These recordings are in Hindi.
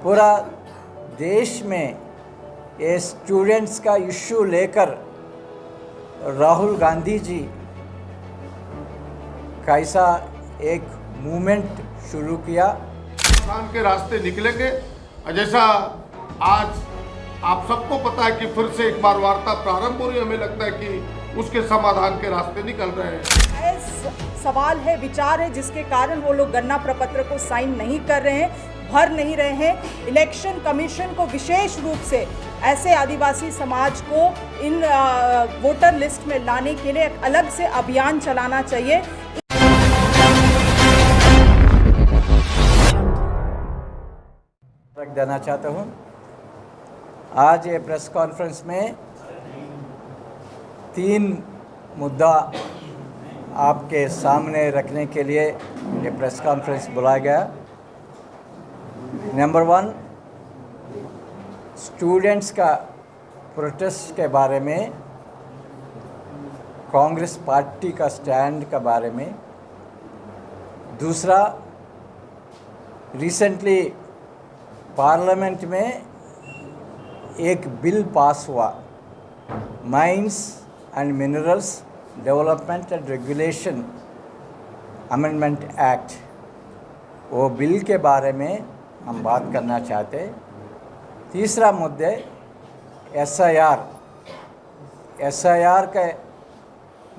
पूरा देश में ये स्टूडेंट्स का इश्यू लेकर राहुल गांधी जी कैसा एक मूवमेंट शुरू किया, समाधान के रास्ते निकलेंगे। जैसा आज आप सबको पता है कि फिर से एक बार वार्ता प्रारंभ हो रही है, हमें लगता है कि उसके समाधान के रास्ते निकल रहे हैं। सवाल है, विचार है, जिसके कारण वो लोग गन्ना प्रपत्र को साइन नहीं कर रहे हैं, भर नहीं रहे हैं। इलेक्शन कमीशन को विशेष रूप से ऐसे आदिवासी समाज को इन वोटर लिस्ट में लाने के लिए एक अलग से अभियान चलाना चाहिए। रख देना चाहता हूँ, आज ये प्रेस कॉन्फ्रेंस में 3 मुद्दा आपके सामने रखने के लिए ये प्रेस कॉन्फ्रेंस बुलाया गया। नंबर 1, स्टूडेंट्स का प्रोटेस्ट के बारे में, कांग्रेस पार्टी का स्टैंड के बारे में। दूसरा, रिसेंटली पार्लियामेंट में एक बिल पास हुआ, mines and minerals development and regulation amendment act, वो बिल के बारे में हम बात करना चाहते हैं। तीसरा मुद्दे एसआईआर के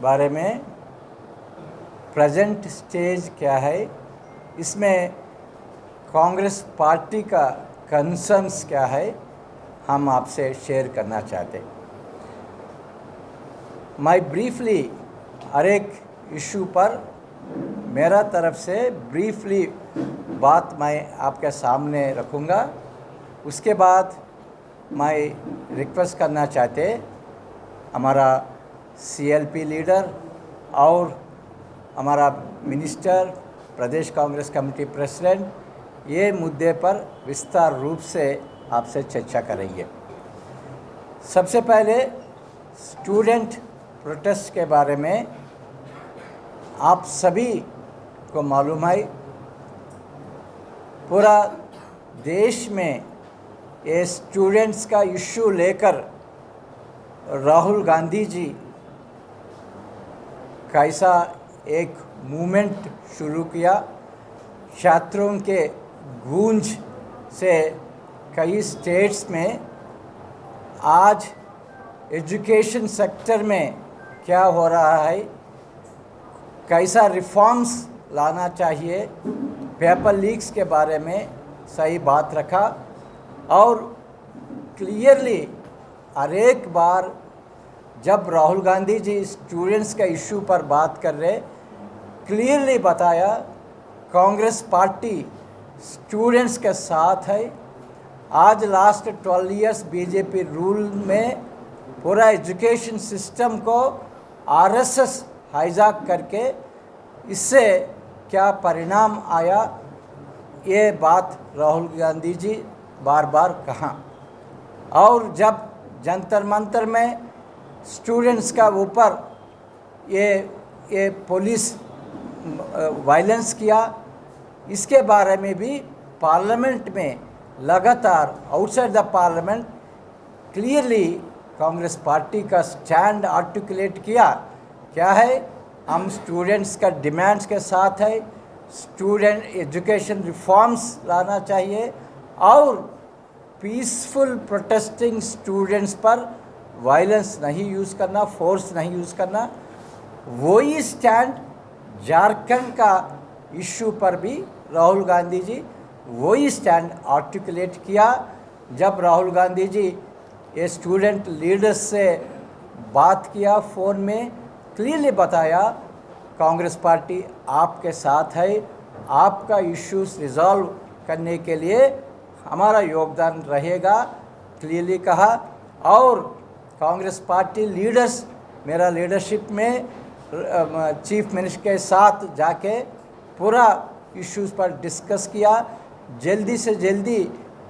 बारे में प्रेजेंट स्टेज क्या है, इसमें कांग्रेस पार्टी का कंसर्न्स क्या है, हम आपसे शेयर करना चाहते हैं। मैं ब्रीफली हर एक इशू पर मेरा तरफ से ब्रीफली बात मैं आपके सामने रखूँगा। उसके बाद मैं रिक्वेस्ट करना चाहते हमारा सीएलपी लीडर और हमारा मिनिस्टर, प्रदेश कांग्रेस कमेटी प्रेसिडेंट, ये मुद्दे पर विस्तार रूप से आपसे चर्चा करेंगे। सबसे पहले स्टूडेंट प्रोटेस्ट के बारे में आप सभी को मालूम है, पूरा देश में ये स्टूडेंट्स का इश्यू लेकर राहुल गांधी जी कैसा एक मूवमेंट शुरू किया। छात्रों के गूंज से कई स्टेट्स में आज एजुकेशन सेक्टर में क्या हो रहा है, कैसा रिफॉर्म्स लाना चाहिए, पेपर लीक्स के बारे में सही बात रखा। और क्लियरली हर एक बार जब राहुल गांधी जी स्टूडेंट्स का इशू पर बात कर रहे, क्लियरली बताया कांग्रेस पार्टी स्टूडेंट्स के साथ है। आज लास्ट 12 इयर्स बीजेपी रूल में पूरा एजुकेशन सिस्टम को आरएसएस हाईजैक करके इससे क्या परिणाम आया, ये बात राहुल गांधी जी बार बार कहा। और जब जंतर मंतर में स्टूडेंट्स का ऊपर ये पुलिस वायलेंस किया, इसके बारे में भी पार्लियामेंट में लगातार outside the parliament clearly Congress party का स्टैंड आर्टिकुलेट किया। क्या है, हम स्टूडेंट्स का डिमांड्स के साथ है, स्टूडेंट एजुकेशन रिफॉर्म्स लाना चाहिए और पीसफुल प्रोटेस्टिंग स्टूडेंट्स पर वायलेंस नहीं यूज़ करना, फोर्स नहीं यूज़ करना। वही स्टैंड झारखंड का इशू पर भी राहुल गांधी जी वही स्टैंड आर्टिकुलेट किया। जब राहुल गांधी जी ये स्टूडेंट लीडर्स से बात किया, फ़ोन में क्लियरली बताया कांग्रेस पार्टी आपके साथ है, आपका इश्यूज रिजॉल्व करने के लिए हमारा योगदान रहेगा, क्लियरली कहा। और कांग्रेस पार्टी लीडर्स मेरा लीडरशिप में चीफ मिनिस्टर के साथ जाके पूरा इश्यूज़ पर डिस्कस किया। जल्दी से जल्दी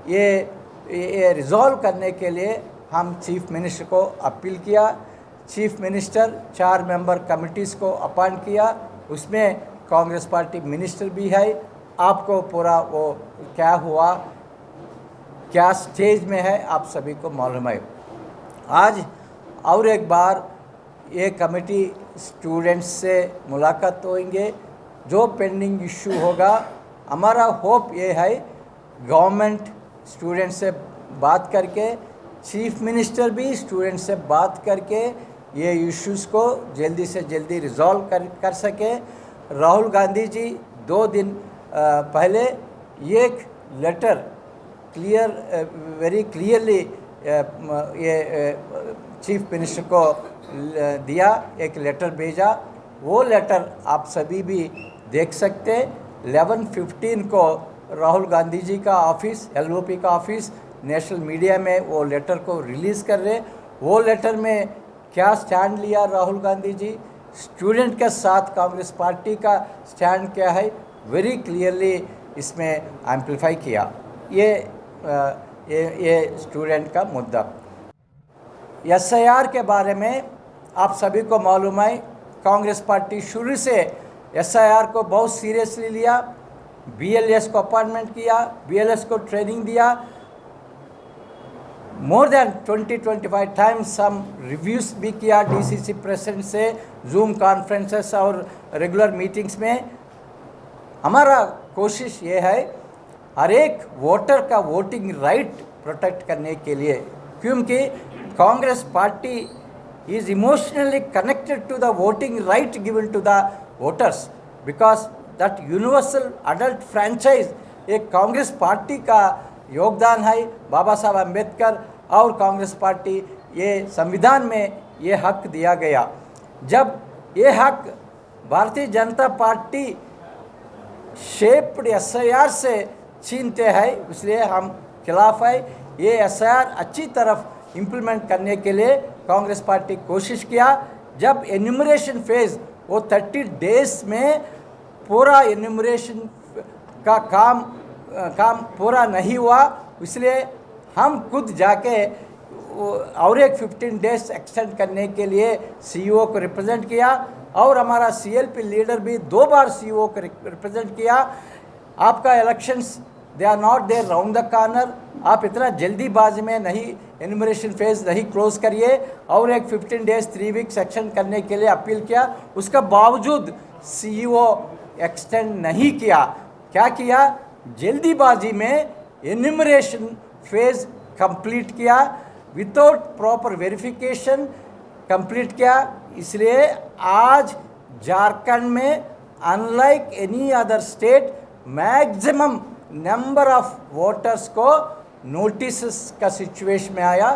ये रिज़ॉल्व करने के लिए हम चीफ मिनिस्टर को अपील किया। चीफ मिनिस्टर 4 मेंबर कमिटीज़ को अपॉइंट किया, उसमें कांग्रेस पार्टी मिनिस्टर भी है। आपको पूरा वो क्या हुआ क्या स्टेज में है आप सभी को मालूम है। आज और एक बार ये कमेटी स्टूडेंट्स से मुलाकात होंगे, जो पेंडिंग इशू होगा हमारा होप ये है गवर्नमेंट स्टूडेंट से बात करके, चीफ मिनिस्टर भी स्टूडेंट से बात करके ये इश्यूज़ को जल्दी से जल्दी रिजॉल्व कर सके। राहुल गांधी जी 2 दिन पहले एक लेटर वेरी क्लियरली ये चीफ मिनिस्टर को दिया, एक लेटर भेजा। वो लेटर आप सभी भी देख सकते। 11/15 को राहुल गांधी जी का ऑफिस, LOP का ऑफिस नेशनल मीडिया में वो लेटर को रिलीज़ कर रहे। वो लेटर में क्या स्टैंड लिया राहुल गांधी जी, स्टूडेंट के साथ कांग्रेस पार्टी का स्टैंड क्या है, वेरी क्लियरली इसमें एम्पलीफाई किया। ये स्टूडेंट का मुद्दा। SIR के बारे में आप सभी को मालूम है, कांग्रेस पार्टी शुरू से SIR को बहुत सीरियसली लिया। BLS को अपॉइंटमेंट किया, BLS को ट्रेनिंग दिया। मोर देन 20-25 टाइम्स हम रिव्यूज़ भी किया DCC प्रेसिडेंट से, जूम कॉन्फ्रेंसेस और रेगुलर मीटिंग्स में। हमारा कोशिश ये है हर एक वोटर का वोटिंग राइट प्रोटेक्ट करने के लिए, क्योंकि Congress party is emotionally connected to the voting right given to the voters, because that universal adult franchise एक कांग्रेस पार्टी का योगदान है। बाबा साहब अम्बेडकर और कांग्रेस पार्टी ये संविधान में ये हक दिया गया। जब ये हक Bharatiya Janata party shaped SIR से छीनते हैं, इसलिए हम खिलाफ है। ये SIR अच्छी तरफ इम्प्लीमेंट करने के लिए कांग्रेस पार्टी कोशिश किया। जब एन्यूमरेशन फेज़ वो 30 डेज में पूरा एन्यूमरेशन का काम पूरा नहीं हुआ, इसलिए हम खुद जाके और एक 15 डेज एक्सटेंड करने के लिए CEO को रिप्रेजेंट किया, और हमारा CLP लीडर भी 2 बार CEO को रिप्रेजेंट किया। आपका elections they are not there round the corner, आप इतना जल्दीबाजी में नहीं एन्यूमरेशन फेज़ नहीं क्लोज करिए, और एक 15 डेज 3 वीक्स एक्सटेंड करने के लिए अपील किया। उसका बावजूद CEO एक्सटेंड नहीं किया। क्या किया, जल्दीबाजी में एन्यूमरेशन फेज़ कंप्लीट किया, विदाउट प्रॉपर वेरिफिकेशन कंप्लीट किया। इसलिए आज झारखंड में unlike any other state maximum number of voters को नोटिस का सिचुएशन में आया।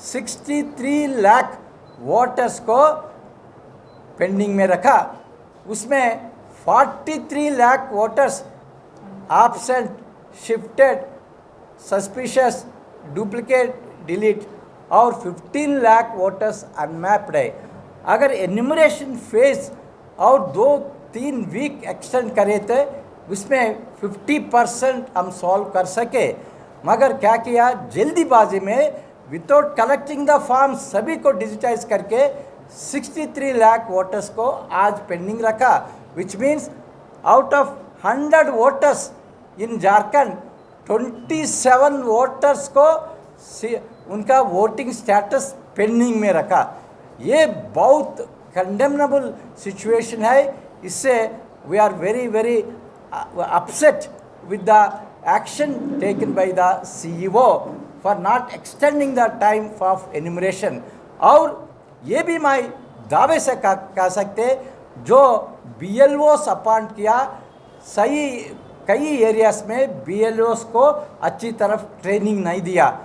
63 लाख वोटर्स को पेंडिंग में रखा, उसमें 43 lakh voters absent, shifted, suspicious, duplicate, delete, और 15 लाख वोटर्स अनमैप्ड है। अगर एन्यूमरेशन फेज और 2-3 वीक एक्सटेंड करे थे, उसमें 50% हम सॉल्व कर सके, मगर क्या किया, जल्दीबाजी में विदाउट कलेक्टिंग द फॉर्म सभी को डिजिटाइज करके 63 लाख वोटर्स को आज पेंडिंग रखा, which means out of 100 voters in Jharkhand 27 voters को उनका वोटिंग स्टेटस पेंडिंग में रखा। ये बहुत कंडेमनेबल सिचुएशन है। इससे we are very upset with the action taken by the CEO for not extending the time of enumeration. और ये भी मैं दावे से कह सकते, जो BLOs अपॉइंट किया, सही कई एरियाज में BLOs को अच्छी तरफ ट्रेनिंग नहीं दिया।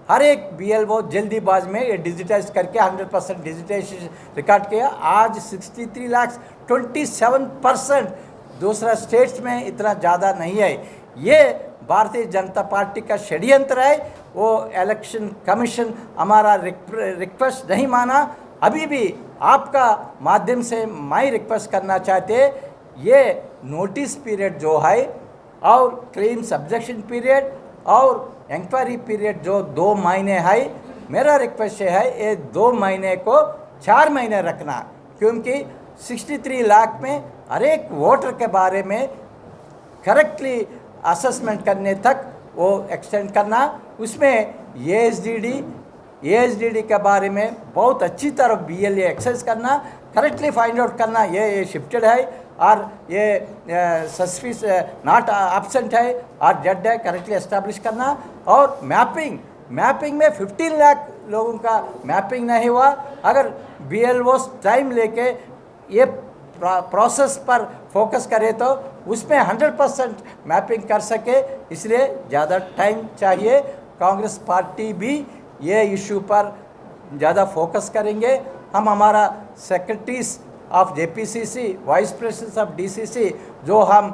हर एक BLO जल्दीबाज में ये डिजिटाइज करके 100% डिजिटाइजेशन रिकॉर्ड किया। आज 63 लाख 27%, दूसरा स्टेट्स में इतना ज़्यादा नहीं है। ये भारतीय जनता पार्टी का षड्यंत्र है। वो इलेक्शन कमीशन हमारा रिक्वेस्ट नहीं माना। अभी भी आपका माध्यम से मैं रिक्वेस्ट करना चाहते, ये नोटिस पीरियड जो है और क्लेम सब्जेक्शन पीरियड और इंक्वायरी पीरियड जो 2 महीने है, मेरा रिक्वेस्ट है ये 2 महीने को 4 महीने रखना, क्योंकि 63 लाख में हर एक वोटर के बारे में करेक्टली असेसमेंट करने तक वो एक्सटेंड करना, उसमें एएसडीडी के बारे में बहुत अच्छी तरह BLA एक्सेस करना, करेक्टली फाइंड आउट करना ये शिफ्टेड है और ये सस्पिस नॉट एब्सेंट है और डेड है, करेक्टली एस्टेब्लिश करना। और मैपिंग में 15 लाख लोगों का मैपिंग नहीं हुआ। अगर BLOs टाइम लेके ये प्रोसेस पर फोकस करे तो उसमें 100% मैपिंग कर सके, इसलिए ज़्यादा टाइम चाहिए। कांग्रेस पार्टी भी ये इशू पर ज़्यादा फोकस करेंगे। हम हमारा secretaries of JPCC, vice president of DCC जो हम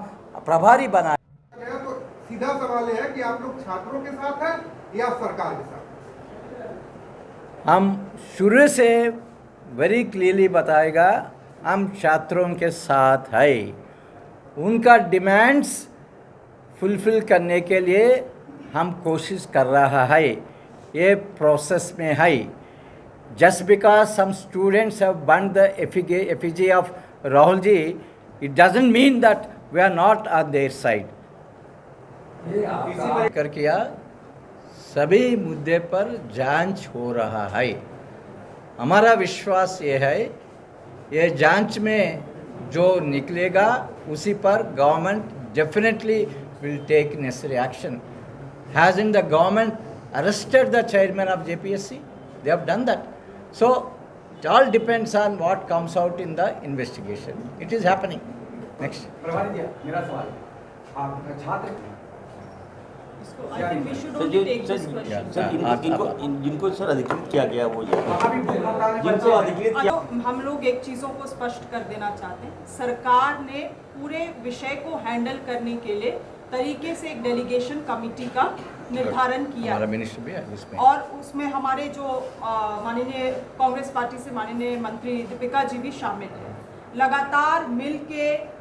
प्रभारी बनाए। तो सीधा सवाल है कि आप लोग छात्रों के साथ हैं या सरकार के साथ? हम शुरू से वेरी क्लियरली बताएगा, हम छात्रों के साथ है। उनका डिमांड्स फुलफिल करने के लिए हम कोशिश कर रहा है, ये प्रोसेस में है। Just because some students have burn the effigy of Rahul ji, it doesn't mean that we are not on their side. कर किया सभी मुद्दे पर जांच हो रहा है। हमारा विश्वास ये है, ये जांच में जो निकलेगा उसी पर government definitely will take necessary action. Hasn't the government arrested the chairman of JPSC? They have done that. So it all depends on what comes out in the investigation. It is happening. Next. प्रभारी जी, मेरा सवाल, आप छात्र I think we should only take this question. Sir जिनको सर अधिकृत किया गया वो वहाँ भी भूखमराने जिनको अधिकृत किया तो हम लोग एक चीज़ों को स्पष्ट कर देना चाहते हैं। सरकार ने पूरे विषय को हैंडल करने के लिए तरीके से एक डेलीगेशन कमेटी का निर्धारण किया हमारा मिनिस्टर भी है इसमें, और उसमें हमारे जो माननीय कांग्रेस पार्टी से माननीय मंत्री दीपिका जी भी शामिल है। लगातार मिल के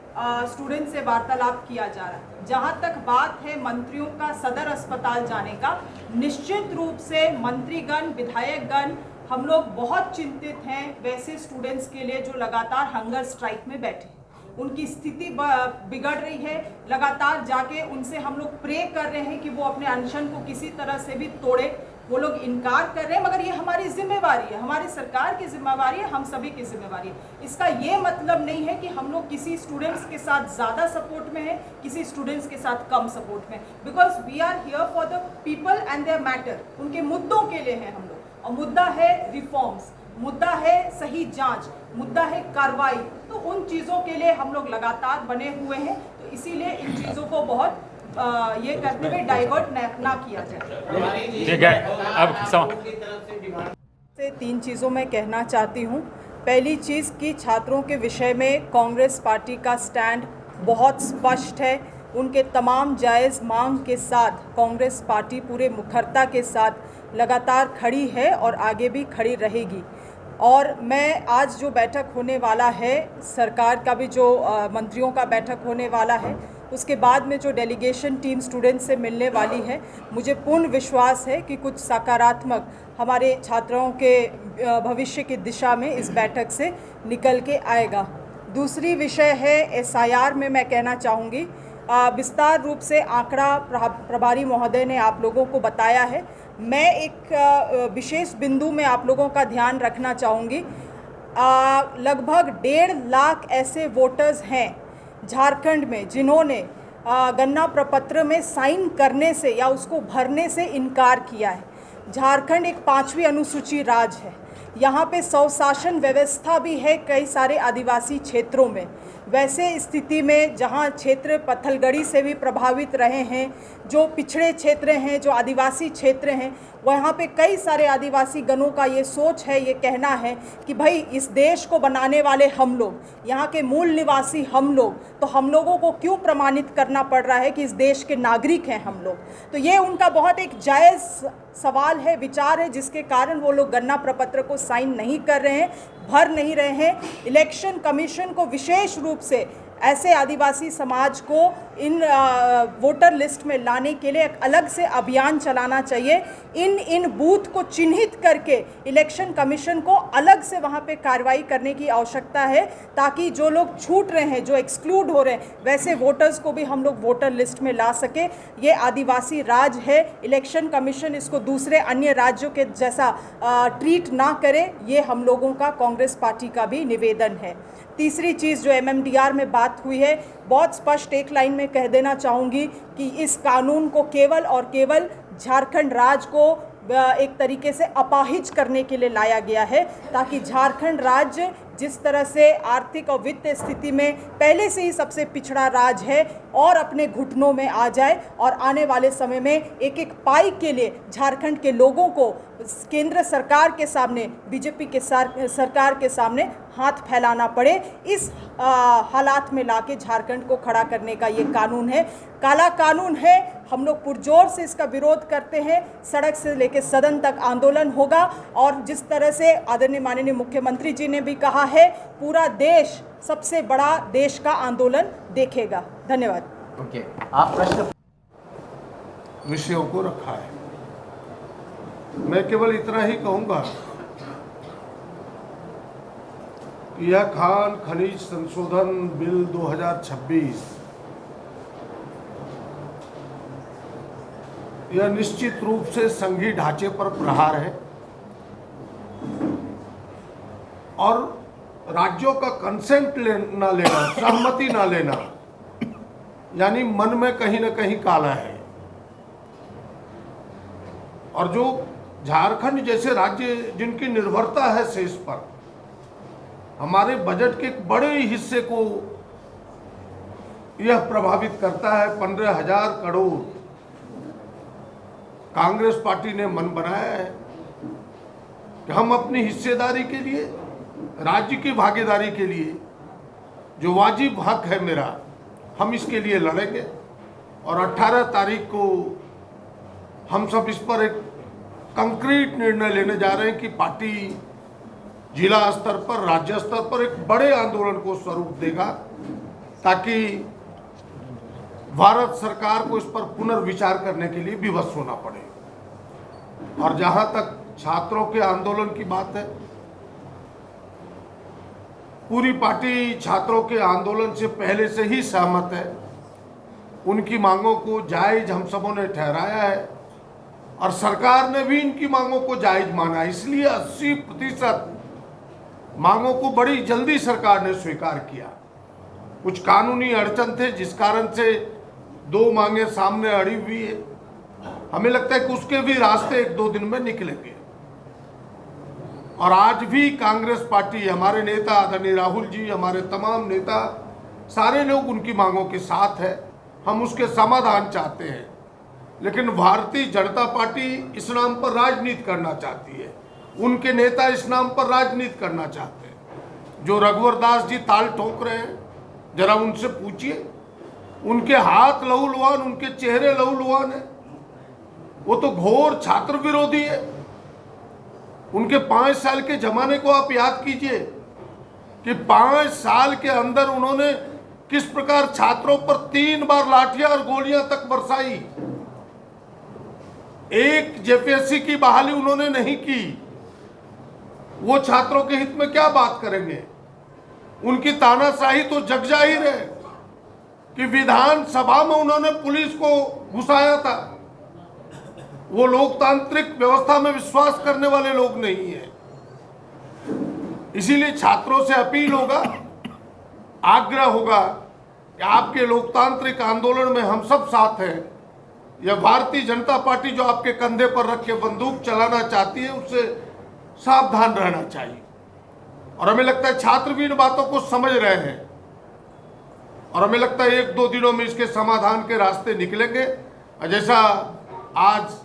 स्टूडेंट से वार्तालाप किया जा रहा है। जहां तक बात है मंत्रियों का सदर अस्पताल जाने का, निश्चित रूप से मंत्रीगण, विधायकगण हम लोग बहुत चिंतित हैं वैसे स्टूडेंट्स के लिए जो लगातार हंगर स्ट्राइक में बैठे। उनकी स्थिति बिगड़ रही है। लगातार जाके उनसे हम लोग प्रे कर रहे हैं कि वो अपने अनशन को किसी तरह से भी तोड़े। वो लोग इनकार कर रहे हैं, मगर ये हमारी जिम्मेवारी है, हमारी सरकार की जिम्मेवारी है, हम सभी की जिम्मेवारी है। इसका ये मतलब नहीं है कि हम लोग किसी स्टूडेंट्स के साथ ज़्यादा सपोर्ट में हैं, किसी स्टूडेंट्स के साथ कम सपोर्ट में, because we are here for the people and their matter. उनके मुद्दों के लिए हैं हम लोग, और मुद्दा है रिफॉर्म्स, मुद्दा है सही जांच, मुद्दा है कार्रवाई। तो उन चीज़ों के लिए हम लोग लगातार बने हुए हैं। तो इसीलिए इन चीज़ों को बहुत ये करते हुए डाइवर्ट ना किया जाए। ठीक है, अब से 3 चीज़ों में कहना चाहती हूँ। पहली चीज़ कि छात्रों के विषय में कांग्रेस पार्टी का स्टैंड बहुत स्पष्ट है। उनके तमाम जायज़ मांग के साथ कांग्रेस पार्टी पूरे मुखरता के साथ लगातार खड़ी है और आगे भी खड़ी रहेगी। और मैं आज जो बैठक होने वाला है, सरकार का भी जो मंत्रियों का बैठक होने वाला है, उसके बाद में जो डेलीगेशन टीम स्टूडेंट से मिलने वाली है, मुझे पूर्ण विश्वास है कि कुछ सकारात्मक हमारे छात्रों के भविष्य की दिशा में इस बैठक से निकल के आएगा। दूसरी विषय है SIR में मैं कहना चाहूँगी, विस्तार रूप से आंकड़ा प्रभारी महोदय ने आप लोगों को बताया है। मैं एक विशेष बिंदु में आप लोगों का ध्यान रखना चाहूँगी। लगभग 1.5 लाख ऐसे वोटर्स हैं झारखंड में जिन्होंने गन्ना प्रपत्र में साइन करने से या उसको भरने से इनकार किया है। झारखंड एक 5वीं अनुसूची राज्य है। यहाँ पे स्वशासन व्यवस्था भी है कई सारे आदिवासी क्षेत्रों में। वैसे स्थिति में जहाँ क्षेत्र पत्थलगड़ी से भी प्रभावित रहे हैं, जो पिछड़े क्षेत्र हैं, जो आदिवासी क्षेत्र हैं, वहाँ पे कई सारे आदिवासी गणों का ये सोच है, ये कहना है कि भाई इस देश को बनाने वाले हम लोग, यहाँ के मूल निवासी हम लोग, तो हम लोगों को क्यों प्रमाणित करना पड़ रहा है कि इस देश के नागरिक हैं हम लोग। तो ये उनका बहुत एक जायज़ सवाल है, विचार है, जिसके कारण वो लोग गन्ना प्रपत्र को साइन नहीं कर रहे हैं, भर नहीं रहे हैं। इलेक्शन कमीशन को विशेष रूप से ऐसे आदिवासी समाज को इन वोटर लिस्ट में लाने के लिए एक अलग से अभियान चलाना चाहिए। इन बूथ को चिन्हित करके इलेक्शन कमीशन को अलग से वहाँ पे कार्रवाई करने की आवश्यकता है, ताकि जो लोग छूट रहे हैं, जो एक्सक्लूड हो रहे हैं, वैसे वोटर्स को भी हम लोग वोटर लिस्ट में ला सके। ये आदिवासी राज है, इलेक्शन कमीशन इसको दूसरे अन्य राज्यों के जैसा ट्रीट ना करे, ये हम लोगों का, कांग्रेस पार्टी का भी निवेदन है। तीसरी चीज़ जो MMDR में बात हुई है, बहुत स्पष्ट एक लाइन में कह देना चाहूँगी कि इस कानून को केवल और केवल झारखंड राज्य को एक तरीके से अपाहिज करने के लिए लाया गया है, ताकि झारखंड राज्य जिस तरह से आर्थिक और वित्तीय स्थिति में पहले से ही सबसे पिछड़ा राज्य है और अपने घुटनों में आ जाए, और आने वाले समय में एक एक पाई के लिए झारखंड के लोगों को केंद्र सरकार के सामने, बीजेपी के सरकार के सामने हाथ फैलाना पड़े। इस हालात में लाके झारखंड को खड़ा करने का ये कानून है, काला कानून है। हम लोग पुरजोर से इसका विरोध करते हैं, सड़क से लेकर सदन तक आंदोलन होगा, और जिस तरह से आदरणीय माननीय मुख्यमंत्री जी ने भी कहा है, पूरा देश सबसे बड़ा देश का आंदोलन देखेगा। धन्यवाद। ओके, आप प्रश्न विषयों को रखा है। मैं केवल इतना ही कहूंगा कि यह खान खनिज संशोधन बिल 2026 यह निश्चित रूप से संघीय ढांचे पर प्रहार है, और राज्यों का कंसेंट ना लेना, सहमति ना लेना, यानी मन में कहीं ना कहीं काला है। और जो झारखंड जैसे राज्य जिनकी निर्भरता है शेष पर, हमारे बजट के एक बड़े हिस्से को यह प्रभावित करता है। 15,000 करोड़ कांग्रेस पार्टी ने मन बनाया है कि हम अपनी हिस्सेदारी के लिए, राज्य की भागीदारी के लिए, जो वाजिब हक है मेरा, हम इसके लिए लड़ेंगे। और 18 तारीख को हम सब इस पर एक कंक्रीट निर्णय लेने जा रहे हैं कि पार्टी जिला स्तर पर, राज्य स्तर पर एक बड़े आंदोलन को स्वरूप देगा, ताकि भारत सरकार को इस पर पुनर्विचार करने के लिए विवश होना पड़े। और जहां तक छात्रों के आंदोलन की बात है, पूरी पार्टी छात्रों के आंदोलन से पहले से ही सहमत है। उनकी मांगों को जायज हम सबों ने ठहराया है, और सरकार ने भी इनकी मांगों को जायज माना। इसलिए 80% मांगों को बड़ी जल्दी सरकार ने स्वीकार किया। कुछ कानूनी अड़चन थे, जिस कारण से 2 मांगे सामने अड़ी हुई है। हमें लगता है कि उसके भी रास्ते 1-2 दिन में निकलेंगे। और आज भी कांग्रेस पार्टी, हमारे नेता आदरणीय राहुल जी, हमारे तमाम नेता, सारे लोग उनकी मांगों के साथ है। हम उसके समाधान चाहते हैं, लेकिन भारतीय जनता पार्टी इस नाम पर राजनीति करना चाहती है। उनके नेता इस नाम पर राजनीति करना चाहते हैं। जो रघुवर दास जी ताल ठोक रहे हैं, जरा उनसे पूछिए। उनके हाथ लहूलुहान, उनके चेहरे लहूलुहान है। वो तो घोर छात्र विरोधी है। उनके 5 साल के जमाने को आप याद कीजिए कि 5 साल के अंदर उन्होंने किस प्रकार छात्रों पर 3 बार लाठियां और गोलियां तक बरसाई। एक जेपीएससी की बहाली उन्होंने नहीं की। वो छात्रों के हित में क्या बात करेंगे? उनकी तानाशाही तो जग जाहिर है कि विधानसभा में उन्होंने पुलिस को घुसाया था। वो लोकतांत्रिक व्यवस्था में विश्वास करने वाले लोग नहीं है। इसीलिए छात्रों से अपील होगा, आग्रह होगा कि आपके लोकतांत्रिक आंदोलन में हम सब साथ हैं। यह भारतीय जनता पार्टी जो आपके कंधे पर रख के बंदूक चलाना चाहती है, उससे सावधान रहना चाहिए। और हमें लगता है छात्र भी इन बातों को समझ रहे हैं, और हमें लगता है 1-2 दिनों में इसके समाधान के रास्ते निकलेंगे। जैसा आज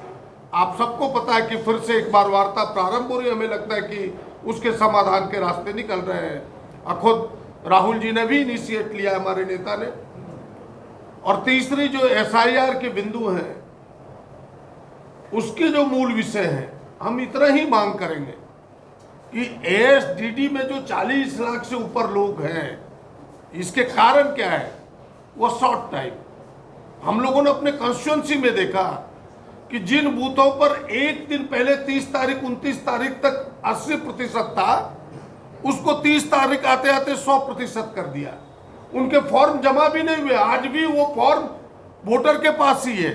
आप सबको पता है कि फिर से एक बार वार्ता प्रारंभ हो रही है, हमें लगता है कि उसके समाधान के रास्ते निकल रहे हैं। और खुद राहुल जी ने भी इनिशिएट लिया, हमारे नेता ने। और तीसरी जो SIR के बिंदु हैं, उसके जो मूल विषय हैं, हम इतना ही मांग करेंगे कि ASDD में जो 40 लाख से ऊपर लोग हैं, इसके कारण क्या है? वो शॉर्ट टाइम। हम लोगों ने अपने कॉन्स्टिट्यूंसी में देखा कि जिन बूथों पर एक दिन पहले 30 तारीख 29 तारीख तक 80% था, उसको 30 तारीख आते आते 100% कर दिया। उनके फॉर्म जमा भी नहीं हुए, आज भी वो फॉर्म वोटर के पास ही है,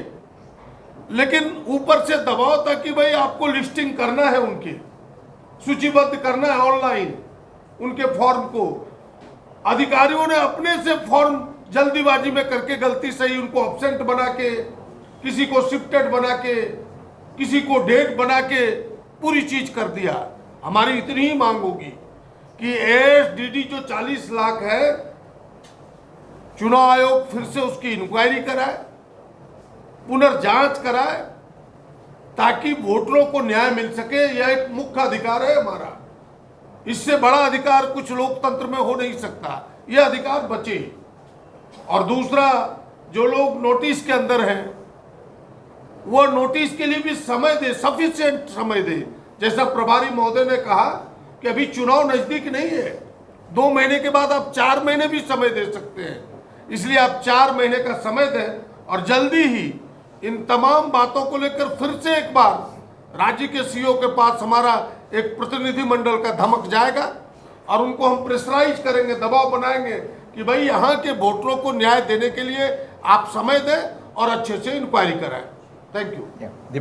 लेकिन ऊपर से दबाव था कि भाई आपको लिस्टिंग करना है, उनकी सूचीबद्ध करना है ऑनलाइन उनके फॉर्म को। अधिकारियों ने अपने से फॉर्म जल्दीबाजी में करके गलती से ही उनको एब्सेंट बना के, किसी को शिफ्टेड बना के, किसी को डेट बना के पूरी चीज कर दिया। हमारी इतनी ही मांग होगी कि एसडीडी जो 40 लाख है, चुनाव आयोग फिर से उसकी इंक्वायरी कराए, पुनर्जांच कराए, ताकि वोटरों को न्याय मिल सके। यह एक मुख्य अधिकार है हमारा, इससे बड़ा अधिकार कुछ लोकतंत्र में हो नहीं सकता। यह अधिकार बचे। और दूसरा, जो लोग नोटिस के अंदर हैं, वो नोटिस के लिए भी समय दे, सफिशिएंट समय दे। जैसा प्रभारी महोदय ने कहा कि अभी चुनाव नजदीक नहीं है, 2 महीने के बाद आप 4 महीने भी समय दे सकते हैं, इसलिए आप 4 महीने का समय दें और जल्दी ही इन तमाम बातों को लेकर फिर से एक बार राज्य के सीईओ के पास हमारा एक प्रतिनिधि मंडल का धमक जाएगा और उनको हम प्रेशराइज करेंगे, दबाव बनाएंगे कि भाई यहाँ के वोटरों को न्याय देने के लिए आप समय दें और अच्छे से इंक्वायरी कराएं। Thank you.